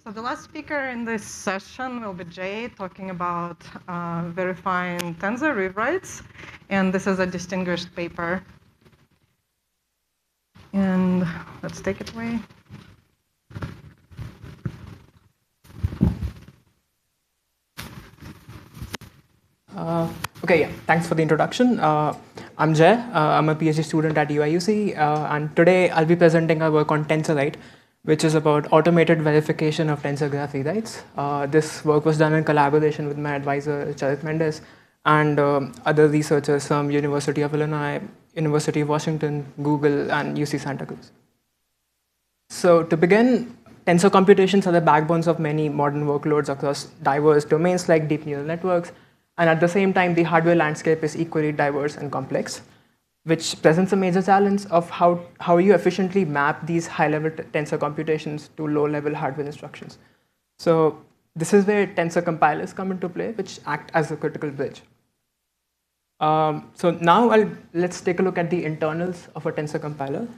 So the last speaker in this session will be Jay, talking about verifying tensor rewrites. And this is a distinguished paper. And let's take it away. Okay, yeah, thanks for the introduction. I'm Jay. I'm a PhD student at UIUC, and today I'll be presenting our work on TensorRight, which is about automated verification of tensor graph rewrites. This work was done in collaboration with my advisor, Charith, Mendis, and other researchers from University of Illinois, University of Washington, Google, and UC Santa Cruz. So to begin, tensor computations are the backbones of many modern workloads across diverse domains like deep neural networks. And at the same time, the hardware landscape is equally diverse and complex, which presents a major challenge of how you efficiently map these high-level tensor computations to low-level hardware instructions. So this is where tensor compilers come into play, which act as a critical bridge. So now let's take a look at the internals of a tensor compiler.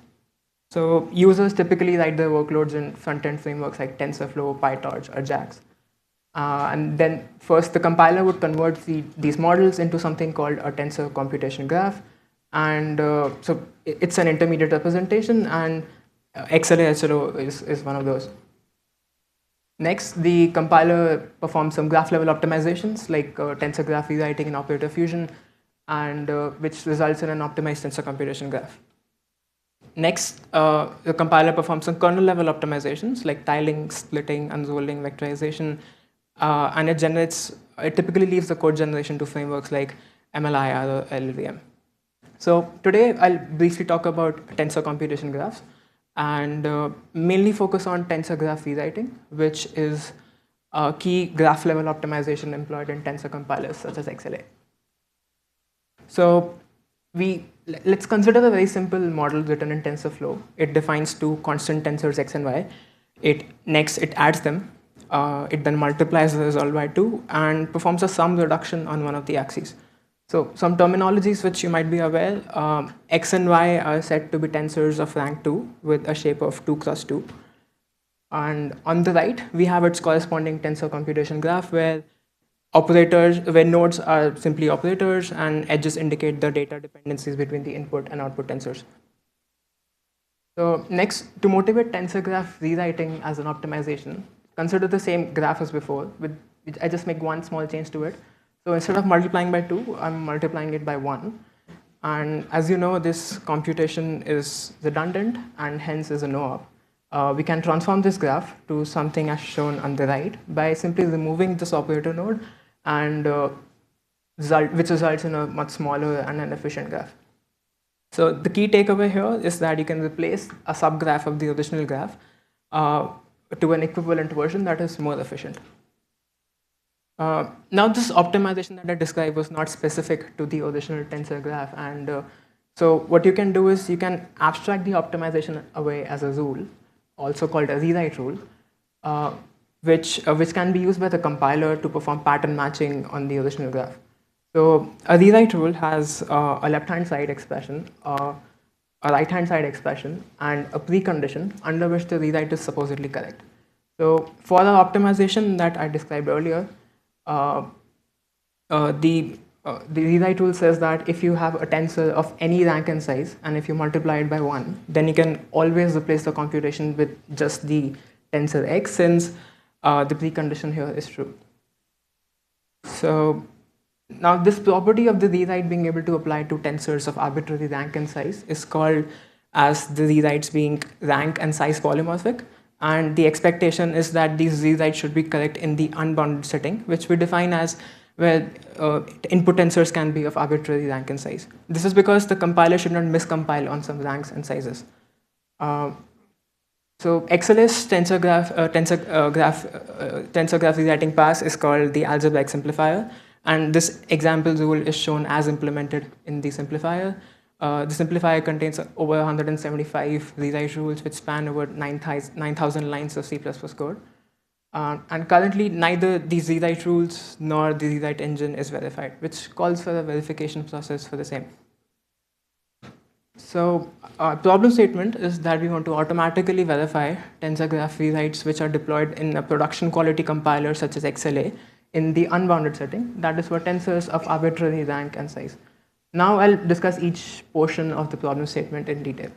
So users typically write their workloads in front-end frameworks like TensorFlow, PyTorch, or JAX. And then first, the compiler would convert these models into something called a tensor computation graph. And so it's an intermediate representation, and XLA HLO is one of those. Next, the compiler performs some graph-level optimizations like tensor graph rewriting in operator fusion, and which results in an optimized tensor computation graph. Next, the compiler performs some kernel-level optimizations like tiling, splitting, unrolling, vectorization, and it typically leaves the code generation to frameworks like MLI or LLVM. So today, I'll briefly talk about tensor computation graphs and mainly focus on tensor graph rewriting, which is a key graph-level optimization employed in tensor compilers such as XLA. So let's consider a very simple model written in TensorFlow. It defines two constant tensors x and y. Next, it adds them. It then multiplies the result by 2 and performs a sum reduction on one of the axes. So some terminologies which you might be aware, x and y are said to be tensors of rank 2 with a shape of 2 cross 2. And on the right, we have its corresponding tensor computation graph where nodes are simply operators and edges indicate the data dependencies between the input and output tensors. So next, to motivate tensor graph rewriting as an optimization, consider the same graph as before, I just make one small change to it. So instead of multiplying by 2, I'm multiplying it by 1. And as you know, this computation is redundant and hence is a no-op. We can transform this graph to something as shown on the right by simply removing this operator node, and which results in a much smaller and an efficient graph. So the key takeaway here is that you can replace a subgraph of the original graph to an equivalent version that is more efficient. Now this optimization that I described was not specific to the original tensor graph, and so what you can do is you can abstract the optimization away as a rule, also called a rewrite rule, which can be used by the compiler to perform pattern matching on the original graph. So a rewrite rule has a left-hand side expression, a right-hand side expression, and a precondition under which the rewrite is supposedly correct. So for the optimization that I described earlier, the rewrite rule says that if you have a tensor of any rank and size, and if you multiply it by 1, then you can always replace the computation with just the tensor x, since the precondition here is true. So now this property of the rewrite being able to apply to tensors of arbitrary rank and size is called as the rewrites being rank and size polymorphic. And the expectation is that these rewrites should be correct in the unbounded setting, which we define as where input tensors can be of arbitrary rank and size. This is because the compiler should not miscompile on some ranks and sizes. So XLS tensor graph rewriting pass is called the algebraic simplifier, and this example rule is shown as implemented in the simplifier. The simplifier contains over 175 rewrite rules which span over 9,000 lines of C++ code. And currently, neither these rewrite rules nor the rewrite engine is verified, which calls for a verification process for the same. So problem statement is that we want to automatically verify tensor graph rewrites which are deployed in a production quality compiler such as XLA in the unbounded setting, that is for tensors of arbitrary rank and size. Now I'll discuss each portion of the problem statement in detail.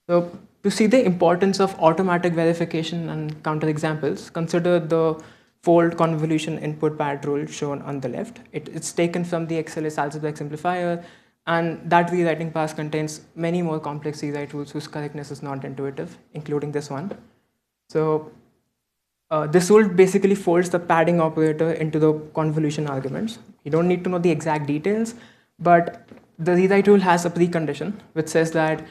So to see the importance of automatic verification and counterexamples, consider the fold convolution input pad rule shown on the left. It's taken from the XLA algebraic simplifier, and that rewriting pass contains many more complex rewrite rules whose correctness is not intuitive, including this one. So this rule basically folds the padding operator into the convolution arguments. You don't need to know the exact details, but the rewrite rule has a precondition which says that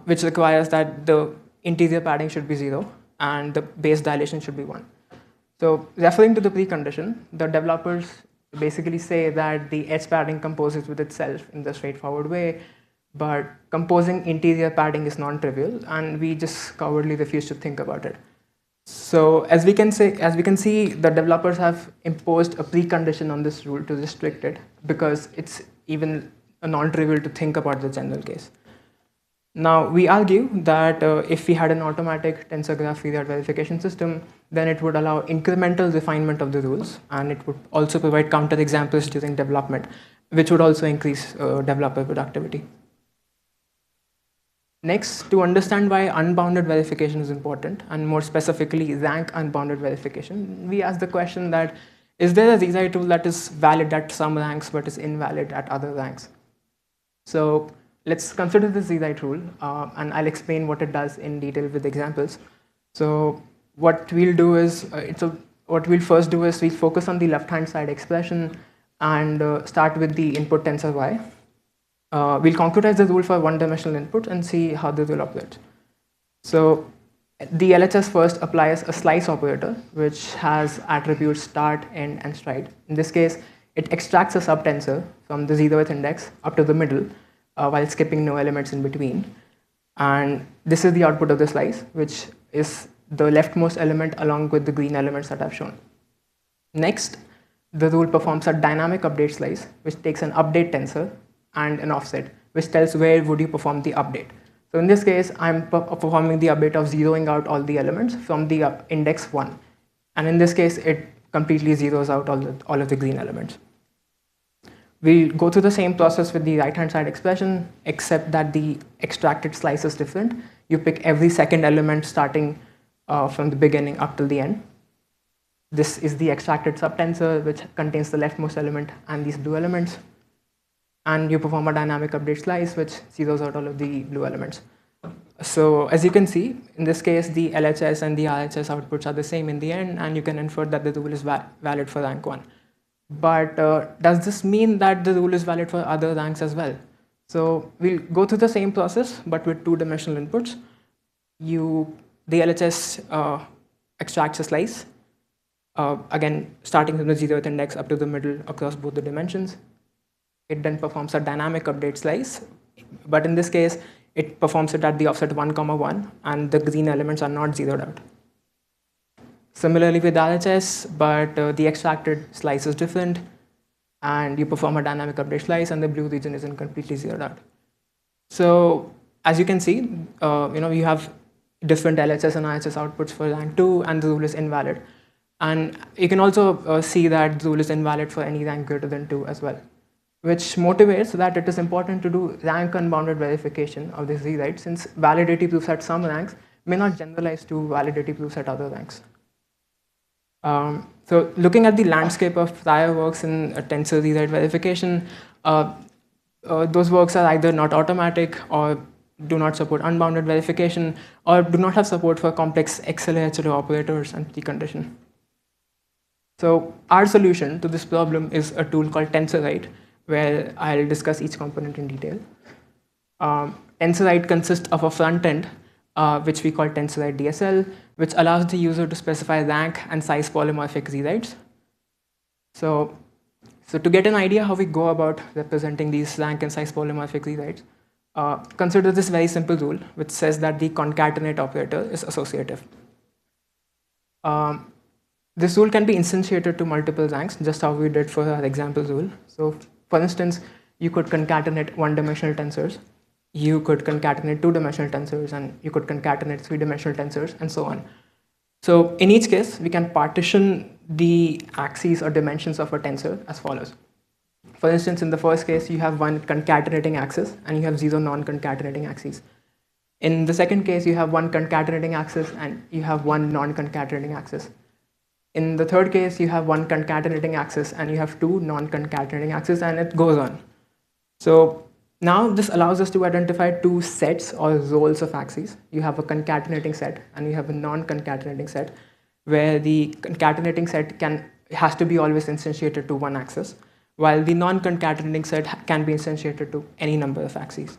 which requires that the interior padding should be 0 and the base dilation should be 1. So referring to the precondition, the developers basically say that the edge padding composes with itself in the straightforward way, but composing interior padding is non-trivial, and we just cowardly refuse to think about it. So as we can see, the developers have imposed a precondition on this rule to restrict it because it's even non-trivial to think about the general case. Now, we argue that if we had an automatic tensor graph rewrite verification system, then it would allow incremental refinement of the rules, and it would also provide counterexamples during development, which would also increase developer productivity. Next, to understand why unbounded verification is important, and more specifically rank unbounded verification, we ask the question that, is there a rewrite rule that is valid at some ranks but is invalid at other ranks? So let's consider this rewrite rule, and I'll explain what it does in detail with examples. So what we'll do is, what we'll first do is we'll focus on the left-hand side expression and start with the input tensor y. We'll concretize the rule for one-dimensional input and see how the rule operates. So the LHS first applies a slice operator, which has attributes start, end, and stride. In this case, it extracts a subtensor from the 0th index up to the middle, while skipping no elements in between. And this is the output of the slice, which is the leftmost element along with the green elements that I've shown. Next, the rule performs a dynamic update slice, which takes an update tensor and an offset, which tells where would you perform the update. So in this case, I'm performing the update of zeroing out all the elements from the index 1. And in this case, it completely zeroes out all of the green elements. We'll go through the same process with the right-hand side expression, except that the extracted slice is different. You pick every second element starting from the beginning up till the end. This is the extracted subtensor, which contains the leftmost element and these blue elements. And you perform a dynamic update slice, which zeroes out all of the blue elements. So as you can see, in this case, the LHS and the RHS outputs are the same in the end, and you can infer that the rule is valid for rank 1. But does this mean that the rule is valid for other ranks as well? So we'll go through the same process, but with two-dimensional inputs. The LHS extracts a slice, again, starting from the 0th index up to the middle across both the dimensions. It then performs a dynamic update slice, but in this case, it performs it at the offset 1, 1, and the green elements are not zeroed out. Similarly with RHS, but the extracted slice is different, and you perform a dynamic update slice, and the blue region isn't completely zeroed out. So as you can see, you have different LHS and RHS outputs for rank 2, and the rule is invalid. And you can also see that the rule is invalid for any rank greater than 2 as well, which motivates that it is important to do rank unbounded verification of this rewrite, since validity proofs at some ranks may not generalize to validity proofs at other ranks. So looking at the landscape of prior works in tensor rewrite verification, those works are either not automatic or do not support unbounded verification or do not have support for complex XLA HLO operators and precondition. So our solution to this problem is a tool called TensorRight, where I'll discuss each component in detail. TensorRight consists of a front end, which we call TensorRight DSL, which allows the user to specify rank and size polymorphic rewrites. So to get an idea how we go about representing these rank and size polymorphic rewrites, consider this very simple rule, which says that the concatenate operator is associative. This rule can be instantiated to multiple ranks, just how we did for our example rule. So for instance, you could concatenate one-dimensional tensors, you could concatenate two-dimensional tensors, and you could concatenate three-dimensional tensors, and so on. So in each case, we can partition the axes or dimensions of a tensor as follows. For instance, in the first case, you have one concatenating axis, and you have 0 non-concatenating axes. In the second case, you have one concatenating axis, and you have one non-concatenating axis. In the third case, you have one concatenating axis, and you have two non-concatenating axes, and it goes on. So now this allows us to identify two sets or roles of axes. You have a concatenating set, and you have a non-concatenating set, where the concatenating set has to be always instantiated to one axis, while the non-concatenating set can be instantiated to any number of axes.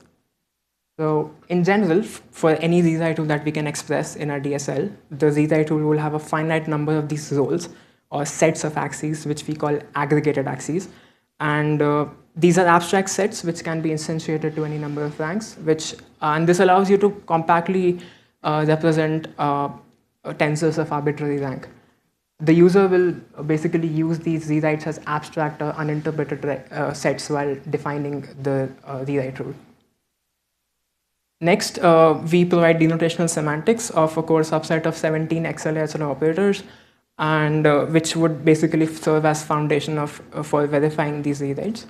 So in general, for any rewrite tool that we can express in our DSL, the rewrite tool will have a finite number of these roles or sets of axes, which we call aggregated axes. And these are abstract sets which can be instantiated to any number of ranks, and this allows you to compactly represent tensors of arbitrary rank. The user will basically use these rewrites as abstract or uninterpreted sets while defining the rewrite rule. Next, we provide denotational semantics of a core subset of 17 XLA operators, and which would basically serve as foundation for verifying these rewrites.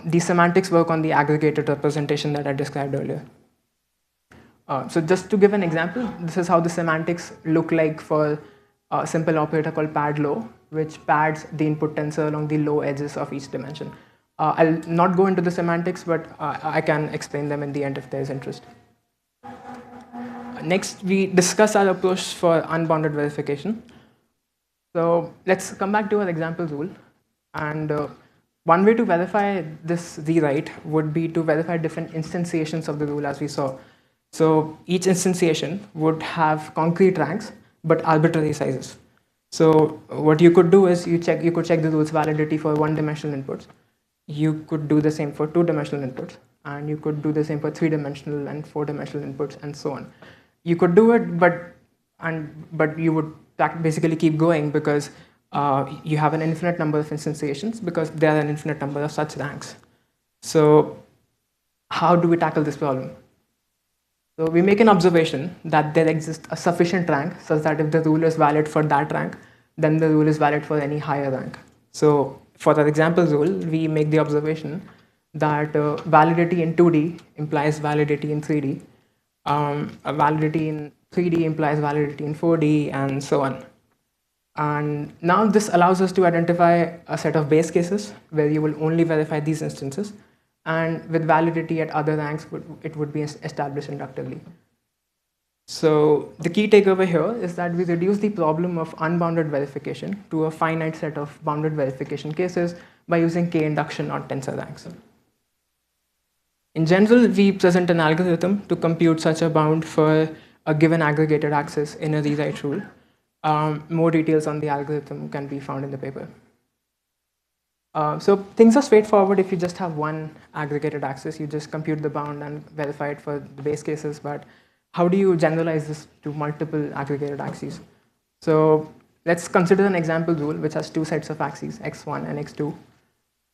These semantics work on the aggregated representation that I described earlier. So just to give an example, this is how the semantics look like for a simple operator called pad low, which pads the input tensor along the low edges of each dimension. I'll not go into the semantics, but I can explain them in the end if there is interest. Next, we discuss our approach for unbounded verification. So let's come back to our example rule. And one way to verify this rewrite would be to verify different instantiations of the rule, as we saw. So each instantiation would have concrete ranks, but arbitrary sizes. So what you could do is you could check the rule's validity for one-dimensional inputs. You could do the same for two-dimensional inputs, and you could do the same for three-dimensional and four-dimensional inputs, and so on. You could do it, but you would basically keep going because you have an infinite number of instantiations because there are an infinite number of such ranks. So how do we tackle this problem? So we make an observation that there exists a sufficient rank such that if the rule is valid for that rank, then the rule is valid for any higher rank. So for our example rule, we make the observation that validity in 2D implies validity in 3D, a validity in 3D implies validity in 4D, and so on. And now this allows us to identify a set of base cases where you will only verify these instances, and with validity at other ranks, it would be established inductively. So the key takeaway here is that we reduce the problem of unbounded verification to a finite set of bounded verification cases by using k-induction on tensor ranks. In general, we present an algorithm to compute such a bound for a given aggregated axis in a rewrite rule. More details on the algorithm can be found in the paper. So things are straightforward if you just have one aggregated axis. You just compute the bound and verify it for the base cases. But how do you generalize this to multiple aggregated axes? So let's consider an example rule which has two sets of axes, x1 and x2.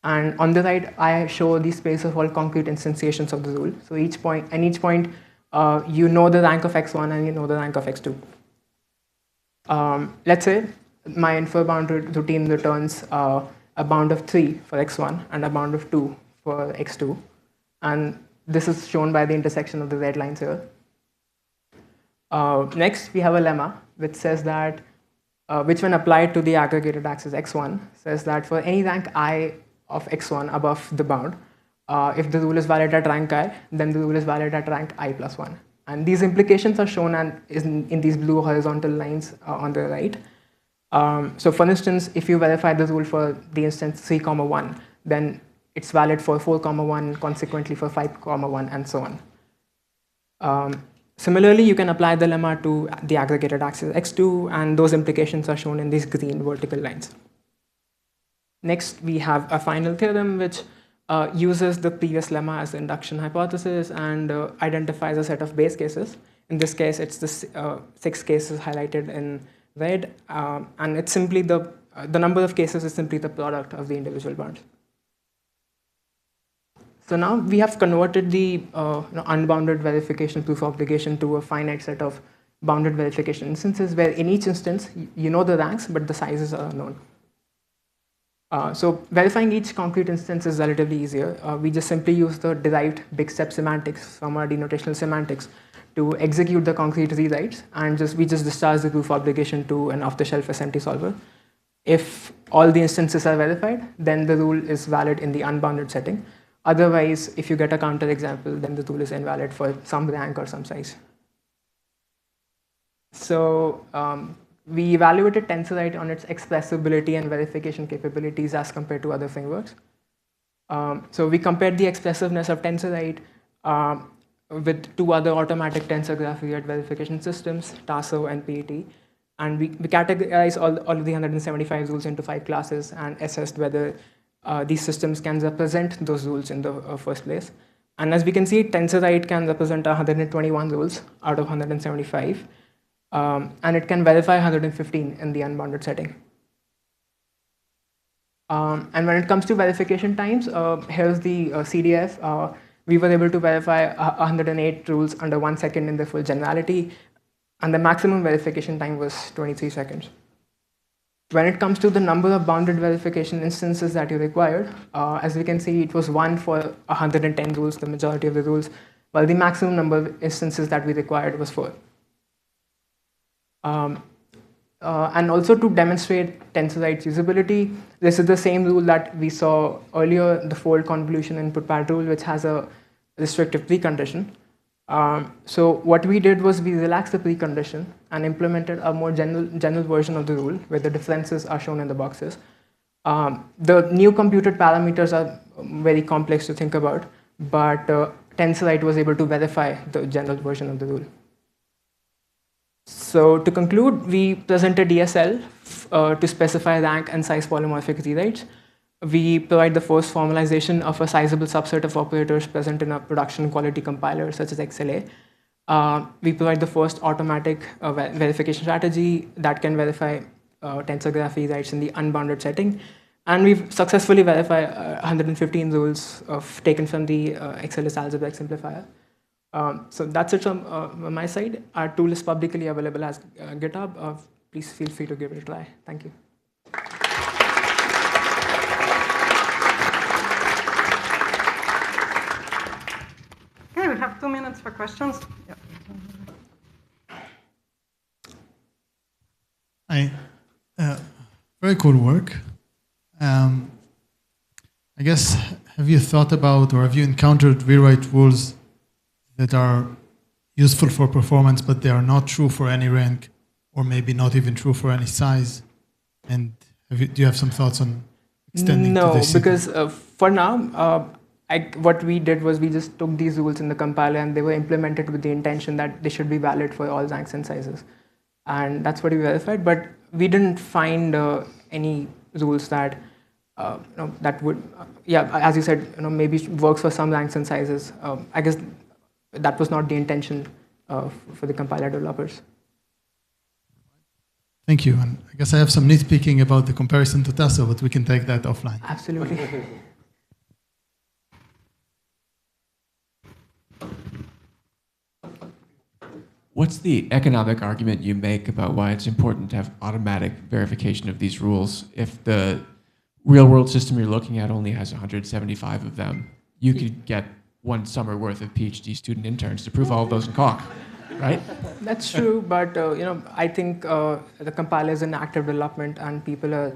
And on the right, I show the space of all concrete instantiations of the rule. So each point, you know the rank of x1 and you know the rank of x2. Let's say my infer bound routine returns a bound of 3 for x1 and a bound of 2 for x2. And this is shown by the intersection of the red lines here. Next, we have a lemma which says that, which when applied to the aggregated axis x1, says that for any rank I of x1 above the bound, if the rule is valid at rank I, then the rule is valid at rank I plus 1. And these implications are shown in these blue horizontal lines on the right. So for instance, if you verify the rule for the instance 3, 1, then it's valid for 4, 1, consequently for 5, 1, and so on. Similarly, you can apply the lemma to the aggregated axis x2, and those implications are shown in these green vertical lines. Next, we have a final theorem which uses the previous lemma as the induction hypothesis and identifies a set of base cases. In this case, it's the 6 cases highlighted in red, and it's simply the number of cases is simply the product of the individual bounds. So now we have converted the unbounded verification proof obligation to a finite set of bounded verification instances where in each instance you know the ranks but the sizes are unknown. So verifying each concrete instance is relatively easier. We just simply use the derived big step semantics from our denotational semantics to execute the concrete rewrites, and we just discharge the proof obligation to an off-the-shelf SMT solver. If all the instances are verified, then the rule is valid in the unbounded setting. Otherwise, if you get a counterexample, then the rule is invalid for some rank or some size. So we evaluated TensorRight on its expressibility and verification capabilities as compared to other frameworks. So we compared the expressiveness of TensorRight with two other automatic tensor graph rewrite verification systems, TASO and PET. And we categorized all of the 175 rules into 5 classes and assessed whether these systems can represent those rules in the first place. And as we can see, TensorRight can represent 121 rules out of 175. And it can verify 115 in the unbounded setting. And when it comes to verification times, here's the CDF. We were able to verify 108 rules under 1 second in the full generality, and the maximum verification time was 23 seconds. When it comes to the number of bounded verification instances that you required, as we can see, it was 1 for 110 rules, the majority of the rules, while the maximum number of instances that we required was 4. And also to demonstrate TensorRight's usability, this is the same rule that we saw earlier, the fold convolution input pad rule, which has a restrictive precondition. So what we did was we relaxed the precondition and implemented a more general version of the rule where the differences are shown in the boxes. The new computed parameters are very complex to think about, but TensorRight was able to verify the general version of the rule. So to conclude, we presented DSL to specify rank and size polymorphic rewrites. We provide the first formalization of a sizable subset of operators present in a production quality compiler such as XLA. We provide the first automatic verification strategy that can verify tensor graph rewrites in the unbounded setting. And we've successfully verified 115 rules taken from the XLS algebraic simplifier. So that's it from my side. Our tool is publicly available as GitHub. Please feel free to give it a try. Thank you. Okay, we have 2 minutes for questions. Yeah. Hi. Very cool work. I guess, have you thought about or have you encountered rewrite rules that are useful for performance, but they are not true for any rank, or maybe not even true for any size? And do you have some thoughts on extending to this? No, because for now, what we did was we just took these rules in the compiler and they were implemented with the intention that they should be valid for all ranks and sizes. And that's what we verified, but we didn't find any rules that that would, as you said, maybe works for some ranks and sizes. I guess that was not the intention for the compiler developers. Thank you. And I guess I have some nitpicking about the comparison to TASO, but we can take that offline. Absolutely. What's the economic argument you make about why it's important to have automatic verification of these rules? If the real-world system you're looking at only has 175 of them, you could get 1 summer worth of PhD student interns to prove all of those in Coq, right? That's true, but I think the compiler is in active development, and people are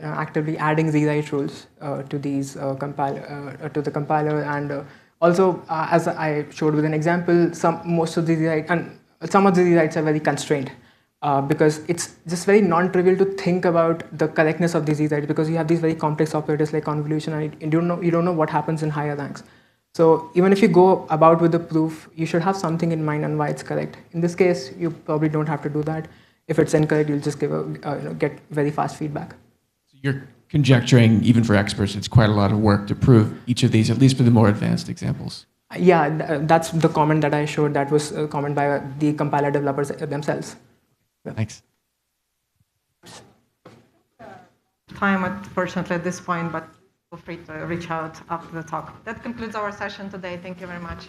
actively adding rewrite rules to these to the compiler, and also as I showed with an example, most of the rewrite and some of the rewrites are very constrained because it's just very non-trivial to think about the correctness of these rewrites because you have these very complex operators like convolution, and you don't know what happens in higher ranks. So even if you go about with the proof, you should have something in mind on why it's correct. In this case, you probably don't have to do that. If it's incorrect, you'll just get very fast feedback. So you're conjecturing, even for experts, it's quite a lot of work to prove each of these, at least for the more advanced examples. Yeah, that's the comment that I showed. That was a comment by the compiler developers themselves. Thanks. Time, unfortunately, at this point, but feel free to reach out after the talk. That concludes our session today. Thank you very much.